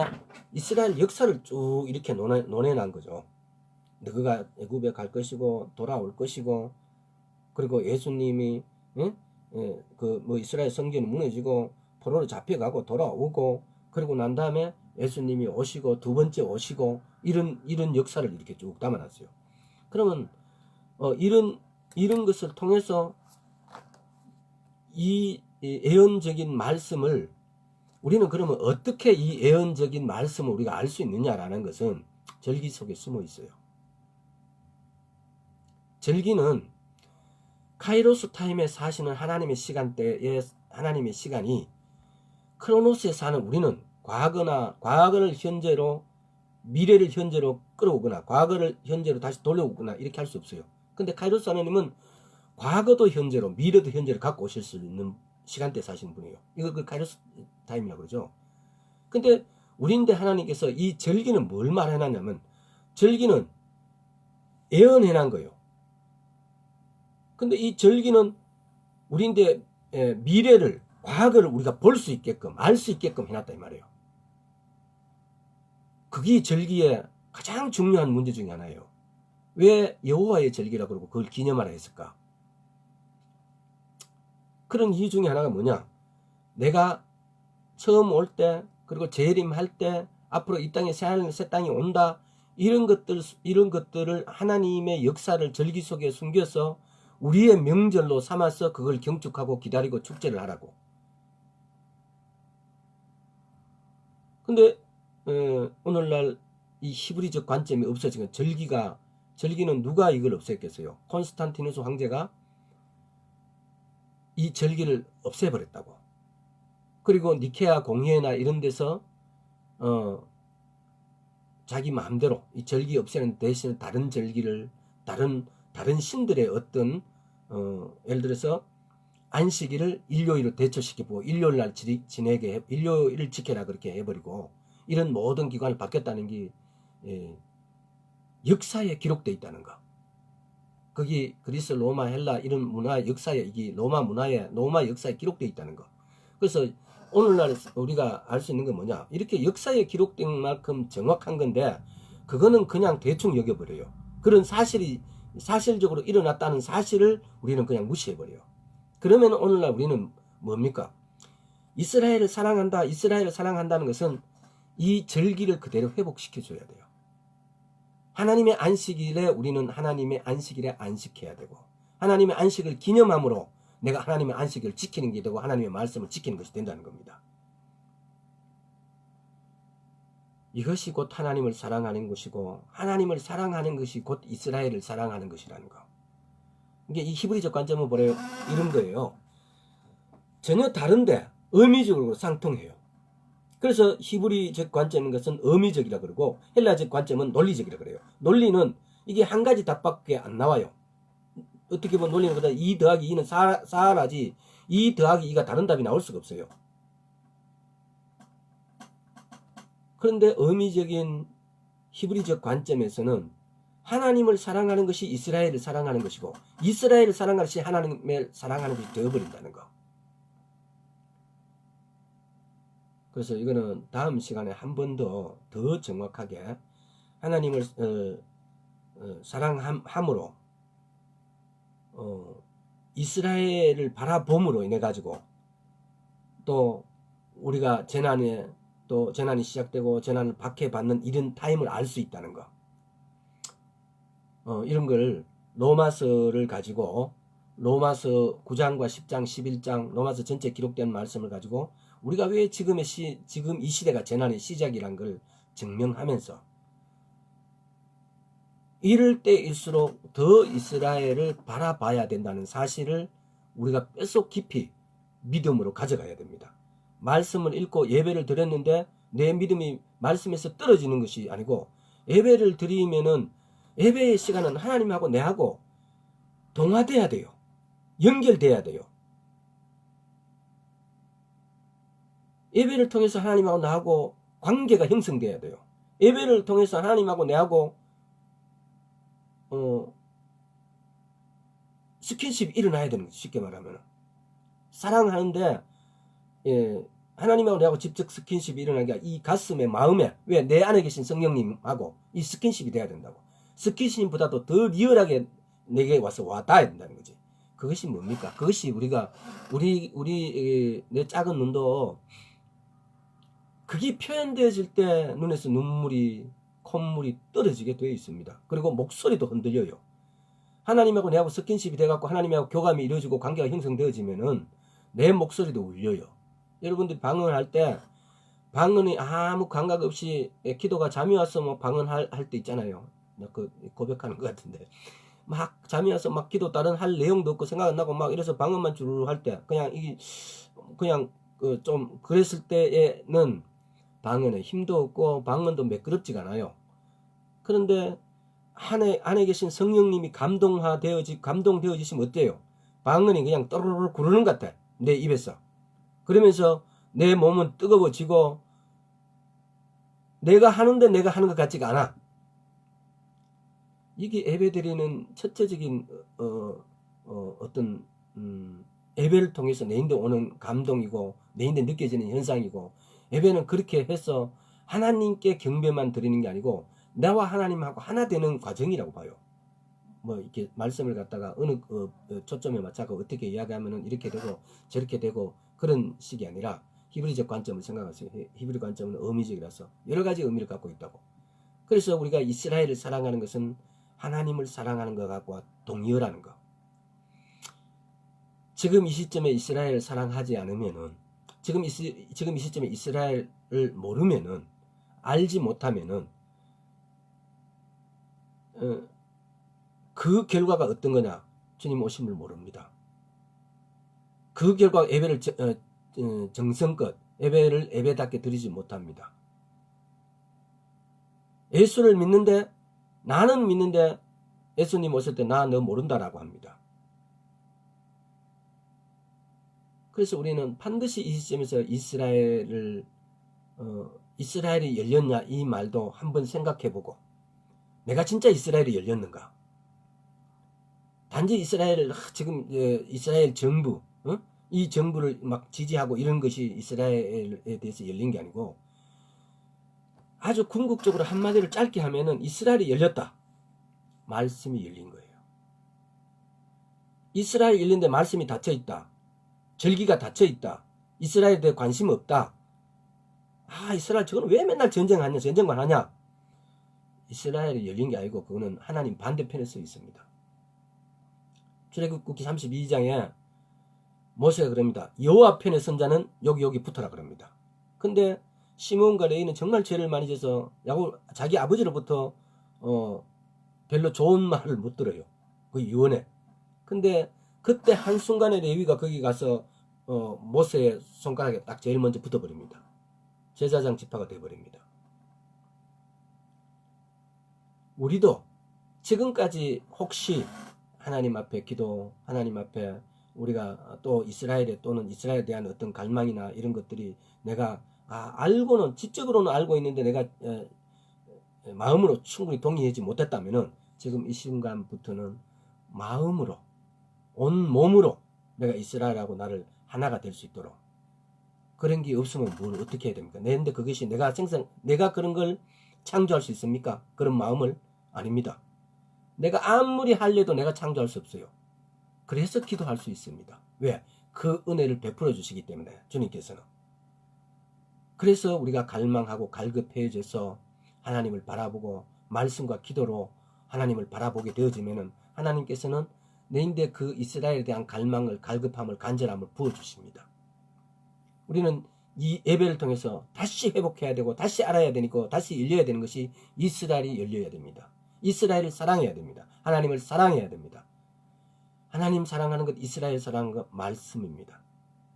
이스라엘 역사를 쭉 이렇게 논해난 거죠. 너가 애굽에 갈 것이고 돌아올 것이고, 그리고 예수님이 이스라엘 성전이 무너지고 포로로 잡혀가고 돌아오고, 그리고 난 다음에 예수님이 오시고 두 번째 오시고, 이런 역사를 이렇게 쭉 담아놨어요. 그러면 이런 것을 통해서 이 예언적인 말씀을 우리는 그러면 어떻게 이 예언적인 말씀을 우리가 알 수 있느냐라는 것은 절기 속에 숨어 있어요. 절기는 카이로스 타임에 사시는 하나님의 시간대에, 하나님의 시간이 크로노스에 사는 우리는 과거를 현재로, 미래를 현재로 끌어오거나 과거를 현재로 다시 돌려오거나 이렇게 할 수 없어요. 근데 카이로스 하나님은 과거도 현재로, 미래도 현재로 갖고 오실 수 있는 시간대에 사시는 분이에요. 이거 그 카이로스 타임이라고 그러죠. 근데 우리인데 하나님께서 이 절기는 뭘 말해놨냐면, 절기는 예언해놓은 거예요. 근데 이 절기는 우리인데 미래를, 과거를 우리가 볼 수 있게끔, 알 수 있게끔 해놨다 이 말이에요. 그게 절기의 가장 중요한 문제 중에 하나예요. 왜 여호와의 절기라 그러고 그걸 기념하라 했을까? 그런 이유 중에 하나가 뭐냐? 내가 처음 올 때, 그리고 재림할 때, 앞으로 이 땅에 새 땅이 온다, 이런 것들을 하나님의 역사를 절기 속에 숨겨서 우리의 명절로 삼아서 그걸 경축하고 기다리고 축제를 하라고. 근데 오늘날 이 히브리적 관점이 없어지면 절기는 누가 이걸 없앴겠어요? 콘스탄티누스 황제가 이 절기를 없애버렸다고. 그리고 니케아 공회나 이런 데서 자기 마음대로 이 절기 없애는 대신에 다른 절기를 다른 신들의 어떤 예를 들어서 안식일을 일요일로 대처시키고 일요일날 지내게 일요일을 지켜라 그렇게 해버리고 이런 모든 기관을 바뀌었다는 게 역사에 기록되어 있다는 거. 거기 그리스, 로마, 헬라 이런 문화 역사에 이게 로마 역사에 기록되어 있다는 거. 그래서 오늘날 우리가 알 수 있는 건 뭐냐? 이렇게 역사에 기록된 만큼 정확한 건데 그거는 그냥 대충 여겨버려요. 그런 사실적으로 일어났다는 사실을 우리는 그냥 무시해버려요. 그러면 오늘날 우리는 뭡니까? 이스라엘을 사랑한다는 것은 이 절기를 그대로 회복시켜줘야 돼요. 하나님의 안식일에 우리는 하나님의 안식일에 안식해야 되고 하나님의 안식을 기념함으로 내가 하나님의 안식을 지키는 게 되고 하나님의 말씀을 지키는 것이 된다는 겁니다. 이것이 곧 하나님을 사랑하는 것이고 하나님을 사랑하는 것이 곧 이스라엘을 사랑하는 것이라는 거. 이게 이 히브리적 관점은 뭐래요? 이런 거예요. 전혀 다른데 의미적으로 상통해요. 그래서 히브리적 관점인 것은 의미적이라 그러고 헬라적 관점은 논리적이라 그래요. 논리는 이게 한 가지 답밖에 안 나와요. 어떻게 보면 논리는 보다 2 더하기 2는 4라지 2 더하기 2가 다른 답이 나올 수가 없어요. 그런데 의미적인 히브리적 관점에서는 하나님을 사랑하는 것이 이스라엘을 사랑하는 것이고 이스라엘을 사랑하는 것이 하나님을 사랑하는 것이 되어버린다는 거. 그래서 이거는 다음 시간에 한 번 더 정확하게 하나님을 사랑함으로 이스라엘을 바라봄으로 인해 가지고 또 우리가 재난이 시작되고 재난을 박해받는 이런 타임을 알 수 있다는 거. 이런 걸 로마서를 가지고 로마서 9장과 10장, 11장 로마서 전체 기록된 말씀을 가지고 우리가 왜 지금 이 시대가 재난의 시작이란 걸 증명하면서 이럴 때일수록 더 이스라엘을 바라봐야 된다는 사실을 우리가 뼛속 깊이 믿음으로 가져가야 됩니다. 말씀을 읽고 예배를 드렸는데 내 믿음이 말씀에서 떨어지는 것이 아니고 예배를 드리면은 예배의 시간은 하나님하고 내하고 동화돼야 돼요. 연결돼야 돼요. 예배를 통해서 하나님하고 나하고 관계가 형성돼야 돼요. 예배를 통해서 하나님하고 내하고 스킨십이 일어나야 되는 거죠. 쉽게 말하면 사랑하는데 하나님하고 내하고 직접 스킨십이 일어나는 게 이 가슴에 마음에 왜 내 안에 계신 성령님하고 이 스킨십이 돼야 된다고. 스킨십보다도 더 리얼하게 내게 와서 와 닿아야 된다는 거지. 그것이 뭡니까? 그것이 내 작은 눈도 그게 표현되어질 때 눈에서 눈물이 콧물이 떨어지게 되어 있습니다. 그리고 목소리도 흔들려요. 하나님하고 내하고 스킨십이 돼갖고 하나님하고 교감이 이루어지고 관계가 형성되어지면은 내 목소리도 울려요. 여러분들이 방언할 때 방언이 아무 감각 없이 기도가 잠이 와서 뭐 방언할 때 있잖아요. 그 고백하는 것 같은데 막 잠이 와서 막 기도 다른 할 내용도 없고 생각 안 나고 막 이래서 방언만 주르르 할 때 그냥 좀 그랬을 때에는 방언에 힘도 없고 방언도 매끄럽지가 않아요. 그런데 안에 계신 성령님이 감동되어지시면 어때요? 방언이 그냥 또르르 구르는 것 같아. 내 입에서. 그러면서 내 몸은 뜨거워지고 내가 하는데 내가 하는 것 같지가 않아. 이게 예배드리는 첫째적인 어떤 예배를 통해서 내 인데 오는 감동이고 내 인데 느껴지는 현상이고 예배는 그렇게 해서 하나님께 경배만 드리는 게 아니고 나와 하나님하고 하나 되는 과정이라고 봐요. 뭐 이렇게 말씀을 갖다가 어느 초점에 맞춰서 어떻게 이야기하면은 이렇게 되고 저렇게 되고 그런 식이 아니라 히브리적 관점을 생각하세요. 히브리 관점은 의미적이라서 여러 가지 의미를 갖고 있다고. 그래서 우리가 이스라엘을 사랑하는 것은 하나님을 사랑하는 것과 동의어라는 거. 지금 이 시점에 이스라엘을 사랑하지 않으면은 지금 이 시점에 이스라엘을 모르면은 알지 못하면은 그 결과가 어떤 거냐? 주님 오심을 모릅니다. 그 결과 예배를 정성껏 예배를 예배답게 드리지 못합니다. 예수를 믿는데 나는 믿는데 예수님 오실 때 나 너 모른다라고 합니다. 그래서 우리는 반드시 이 시점에서 이스라엘이 열렸냐 이 말도 한번 생각해보고 내가 진짜 이스라엘이 열렸는가? 단지 지금 이스라엘 정부 이 정부를 막 지지하고 이런 것이 이스라엘에 대해서 열린 게 아니고 아주 궁극적으로 한마디를 짧게 하면은 이스라엘이 열렸다. 말씀이 열린 거예요. 이스라엘이 열린데 말씀이 닫혀있다. 절기가 닫혀있다. 이스라엘에 대해 관심 없다. 아, 이스라엘 저거는 왜 맨날 전쟁하냐 전쟁만 하냐. 이스라엘이 열린 게 아니고 그거는 하나님 반대편에 서 있습니다. 출애굽기 32장에 모세가 그럽니다. 여호와 편에 선 자는 여기 붙어라 그럽니다. 근데 시므온과 레위는 정말 죄를 많이 져서 자기 아버지로부터 별로 좋은 말을 못 들어요. 그 유언에. 근데 그때 한순간에 레위가 거기 가서 모세의 손가락에 딱 제일 먼저 붙어버립니다. 제사장 지파가 되어버립니다. 우리도 지금까지 혹시 하나님 앞에 기도, 하나님 앞에 우리가 또 이스라엘에 또는 이스라엘에 대한 어떤 갈망이나 이런 것들이 내가 알고는 지적으로는 알고 있는데 내가 마음으로 충분히 동의하지 못했다면은 지금 이 순간부터는 마음으로 온 몸으로 내가 이스라엘하고 나를 하나가 될 수 있도록 그런 게 없으면 뭘 어떻게 해야 됩니까? 근데 그것이 내가 그런 걸 창조할 수 있습니까? 그런 마음을 아닙니다. 내가 아무리 하려도 내가 창조할 수 없어요. 그래서 기도할 수 있습니다. 왜? 그 은혜를 베풀어 주시기 때문에 주님께서는. 그래서 우리가 갈망하고 갈급해져서 하나님을 바라보고 말씀과 기도로 하나님을 바라보게 되어지면은 하나님께서는 내인데 그 이스라엘에 대한 갈망을 갈급함을 간절함을 부어주십니다. 우리는 이 예배를 통해서 다시 회복해야 되고 다시 알아야 되니까 다시 열려야 되는 것이 이스라엘이 열려야 됩니다. 이스라엘을 사랑해야 됩니다. 하나님을 사랑해야 됩니다. 하나님 사랑하는 것, 이스라엘 사랑하는 것 말씀입니다.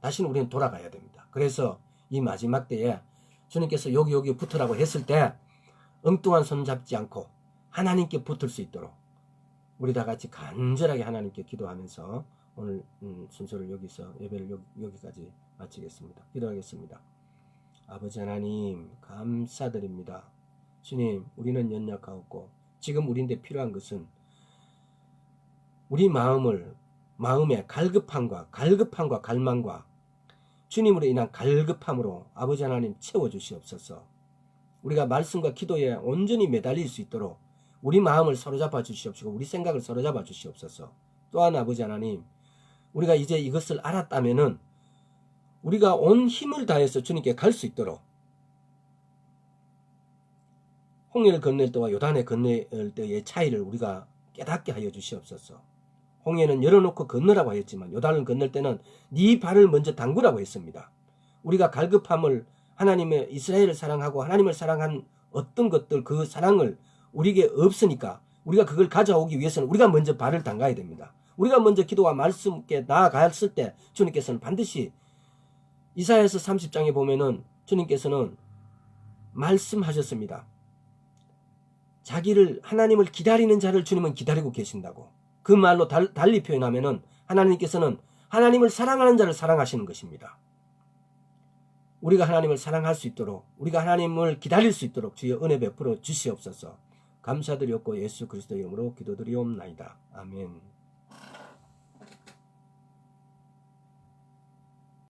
다시는 우리는 돌아가야 됩니다. 그래서 이 마지막 때에 주님께서 여기 붙으라고 했을 때 엉뚱한 손 잡지 않고 하나님께 붙을 수 있도록 우리 다 같이 간절하게 하나님께 기도하면서 오늘 순서를 여기서 예배를 여기까지 마치겠습니다. 기도하겠습니다. 아버지 하나님 감사드립니다. 주님 우리는 연약하고 지금 우리인데 필요한 것은 우리 마음의 갈급함과 갈망과 주님으로 인한 갈급함으로 아버지 하나님 채워주시옵소서. 우리가 말씀과 기도에 온전히 매달릴 수 있도록 우리 마음을 사로잡아 주시옵시고 우리 생각을 사로잡아 주시옵소서. 또한 아버지 하나님 우리가 이제 이것을 알았다면은 우리가 온 힘을 다해서 주님께 갈 수 있도록 홍해를 건널 때와 요단을 건널 때의 차이를 우리가 깨닫게 하여 주시옵소서. 홍해는 열어놓고 건너라고 하였지만 요단을 건널 때는 네 발을 먼저 담그라고 했습니다. 우리가 갈급함을 하나님의 이스라엘을 사랑하고 하나님을 사랑한 어떤 것들 그 사랑을 우리에게 없으니까 우리가 그걸 가져오기 위해서는 우리가 먼저 발을 담가야 됩니다. 우리가 먼저 기도와 말씀께 나아갔을 때 주님께서는 반드시 이사야서 30장에 보면은 주님께서는 말씀하셨습니다. 자기를 하나님을 기다리는 자를 주님은 기다리고 계신다고. 그 말로 달리 표현하면은 하나님께서는 하나님을 사랑하는 자를 사랑하시는 것입니다. 우리가 하나님을 사랑할 수 있도록 우리가 하나님을 기다릴 수 있도록 주여 은혜 베풀어 주시옵소서. 감사드렸고 예수 그리스도 이름으로 기도드리옵나이다. 아멘.